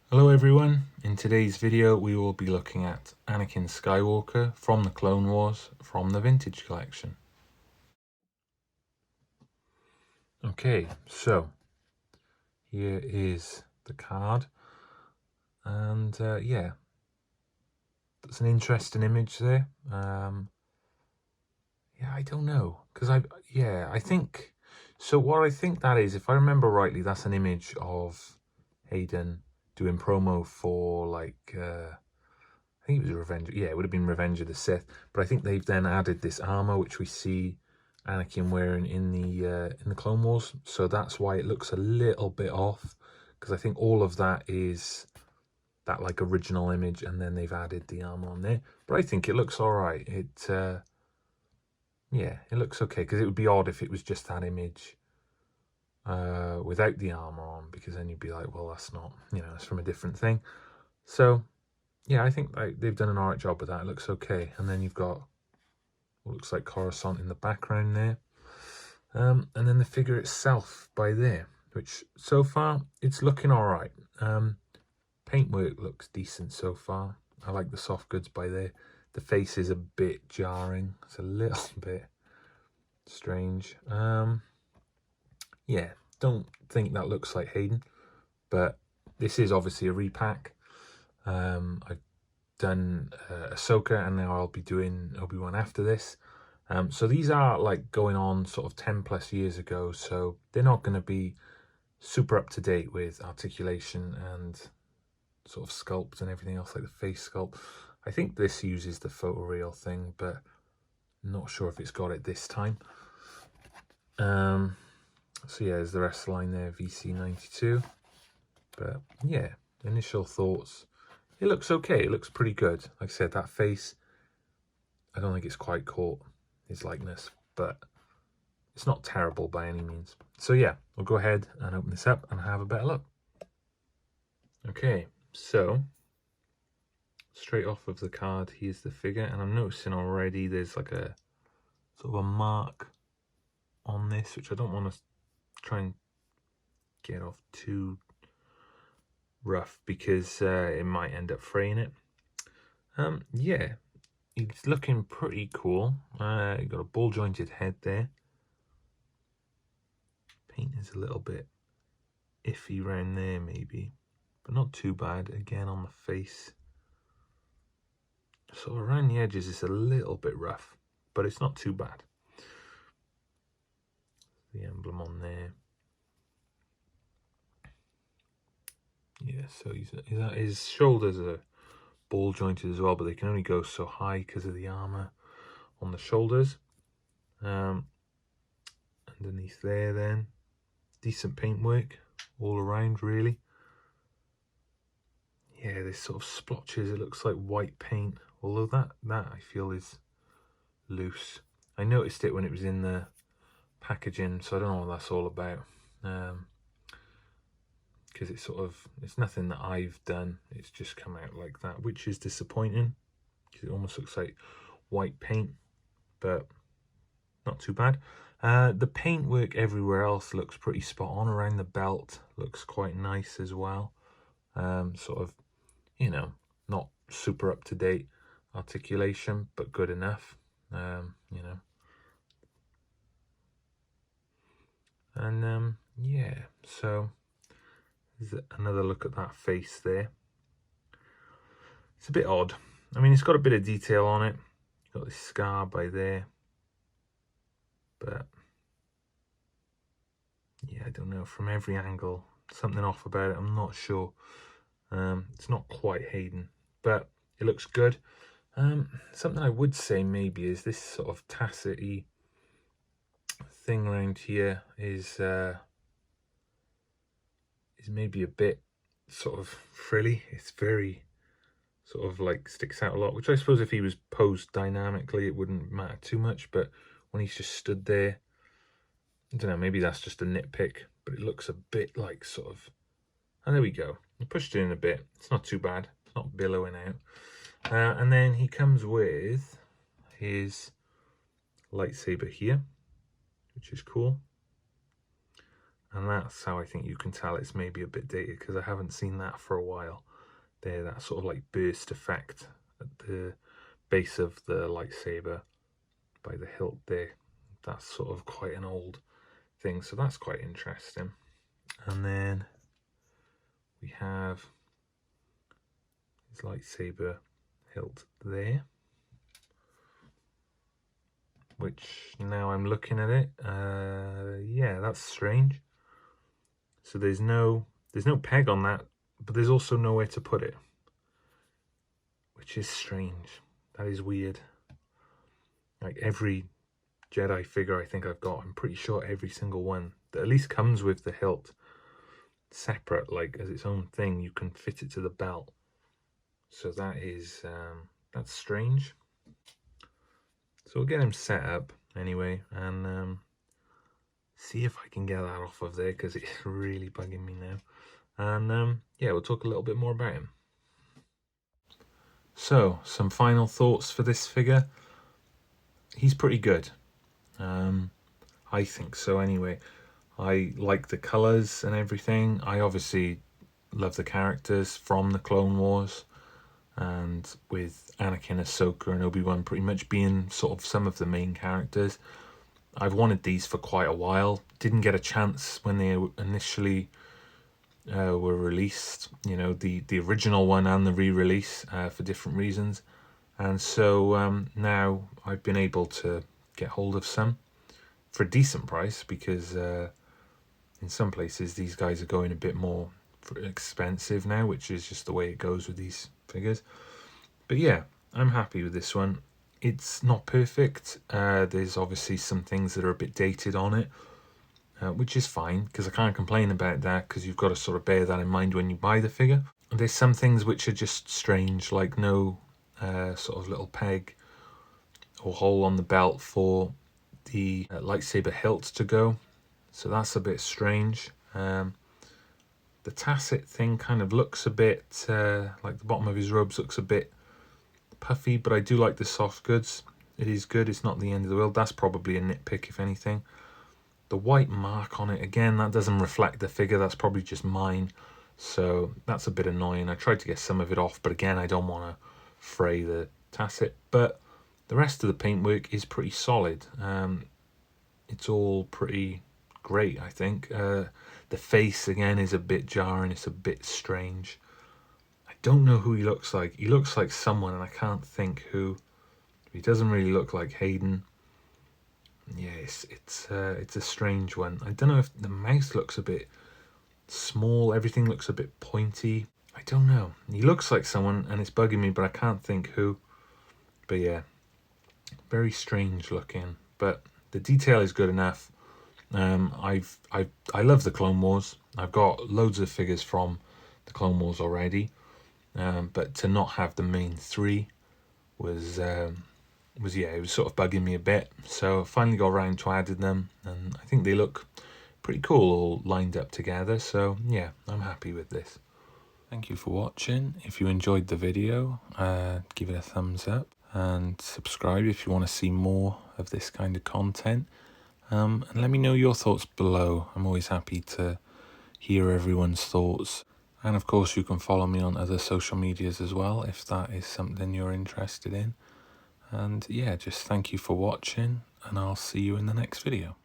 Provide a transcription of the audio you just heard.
Hello everyone, in today's video we will be looking at Anakin Skywalker from the Clone Wars from the Vintage Collection. Okay, so here is the card, and yeah, that's an interesting image there. Yeah, I don't know, because I think, so what I think that is, if I remember rightly, that's an image of Hayden doing promo for like, I think it was Revenge. Yeah, it would have been Revenge of the Sith. But I think they've then added this armor, which we see Anakin wearing in the Clone Wars. So that's why it looks a little bit off, because I think all of that is that like original image, and then they've added the armor on there. But I think it looks all right. Yeah, it looks okay, because it would be odd if it was just that image without the armor on, because then you'd be like, well, that's not, it's from a different thing. So yeah, I think they've done an alright job with that. It looks okay. And then you've got what looks like Coruscant in the background there. And then the figure itself by there, which so far it's looking alright. Paintwork looks decent so far. I like the soft goods by there. The face is a bit jarring. It's a little bit strange. Yeah, don't think that looks like Hayden, but this is obviously a repack. I've done Ahsoka, and now I'll be doing Obi-Wan after this. So these are like going on sort of 10 plus years ago, so they're not going to be super up to date with articulation and sort of sculpt and everything else, like the face sculpt. I think this uses the photoreal thing, but I'm not sure if it's got it this time. So yeah, there's the rest of the line there, VC92. But yeah, initial thoughts. It looks okay. It looks pretty good. Like I said, that face, I don't think it's quite caught his likeness, but it's not terrible by any means. So yeah, we'll go ahead and open this up and have a better look. Okay, so straight off of the card, here's the figure, and I'm noticing already there's like a sort of a mark on this, which I don't want to try and get off too rough, because it might end up fraying it. Yeah, it's looking pretty cool. You got a ball jointed head there. Paint is a little bit iffy around there maybe, but not too bad. Again, on the face, so around the edges it's a little bit rough, but it's not too bad. The emblem on there. Yeah, so his shoulders are ball jointed as well, but they can only go so high because of the armor on the shoulders. Underneath there then, decent paintwork all around really. Yeah, there's sort of splotches. It looks like white paint, although that I feel is loose. I noticed it when it was in the packaging, so I don't know what that's all about. Because it's nothing that I've done. It's just come out like that, which is disappointing, because it almost looks like white paint, but not too bad. The paintwork everywhere else looks pretty spot on. Around the belt looks quite nice as well. Sort of, not super up to date articulation, but good enough. And yeah, so there's another look at that face there. It's a bit odd. I mean, it's got a bit of detail on it. Got this scar by there, but yeah, I don't know, from every angle something off about it. I'm not sure. It's not quite Hayden, but it looks good. Something I would say maybe is this sort of tacit-y thing around here is maybe a bit sort of frilly. It's very sort of like sticks out a lot, which I suppose if he was posed dynamically it wouldn't matter too much, but when he's just stood there, I don't know, maybe that's just a nitpick, but it looks a bit like sort of, and there we go. I pushed it in a bit. It's not too bad. It's not billowing out. And then he comes with his lightsaber here, which is cool. And that's how I think you can tell it's maybe a bit dated, because I haven't seen that for a while. There, that sort of like burst effect at the base of the lightsaber by the hilt there. That's sort of quite an old thing, so that's quite interesting. And then we have his lightsaber hilt there, which now I'm looking at it, yeah, that's strange. So there's no peg on that, but there's also nowhere to put it, which is strange. That is weird. Like every Jedi figure I think I've got, I'm pretty sure every single one that at least comes with the hilt separate, like as its own thing, you can fit it to the belt. So that is that's strange. So we'll get him set up anyway, and see if I can get that off of there, because it's really bugging me now. And yeah, we'll talk a little bit more about him. So, some final thoughts for this figure. He's pretty good. I think so anyway. I like the colours and everything. I obviously love the characters from the Clone Wars, and with Anakin, Ahsoka and Obi-Wan pretty much being sort of some of the main characters. I've wanted these for quite a while. Didn't get a chance when they initially were released, you know, the original one and the re-release for different reasons. And so now I've been able to get hold of some for a decent price, because in some places these guys are going a bit more expensive now, which is just the way it goes with these figures. But yeah, I'm happy with this one. It's not perfect. There's obviously some things that are a bit dated on it, which is fine, because I can't complain about that, because you've got to sort of bear that in mind when you buy the figure. There's some things which are just strange, like no sort of little peg or hole on the belt for the lightsaber hilt to go. So that's a bit strange. The tasset thing kind of looks a bit like the bottom of his robes looks a bit puffy, but I do like the soft goods. It is good. It's not the end of the world. That's probably a nitpick, if anything. The white mark on it, again, that doesn't reflect the figure. That's probably just mine. So that's a bit annoying. I tried to get some of it off, but again, I don't want to fray the tasset. But the rest of the paintwork is pretty solid. It's all pretty great, I think. The face, again, is a bit jarring. It's a bit strange. I don't know who he looks like. He looks like someone, and I can't think who. He doesn't really look like Hayden. Yeah, it's a strange one. I don't know if the mouth looks a bit small. Everything looks a bit pointy. I don't know. He looks like someone, and it's bugging me, but I can't think who. But yeah, very strange looking. But the detail is good enough. I love the Clone Wars. I've got loads of figures from the Clone Wars already, but to not have the main three was yeah, it was sort of bugging me a bit. So I finally got around to adding them, and I think they look pretty cool all lined up together. So yeah, I'm happy with this. Thank you for watching. If you enjoyed the video, give it a thumbs up and subscribe if you want to see more of this kind of content. And let me know your thoughts below. I'm always happy to hear everyone's thoughts. And of course, you can follow me on other social medias as well, if that is something you're interested in. And yeah, just thank you for watching, and I'll see you in the next video.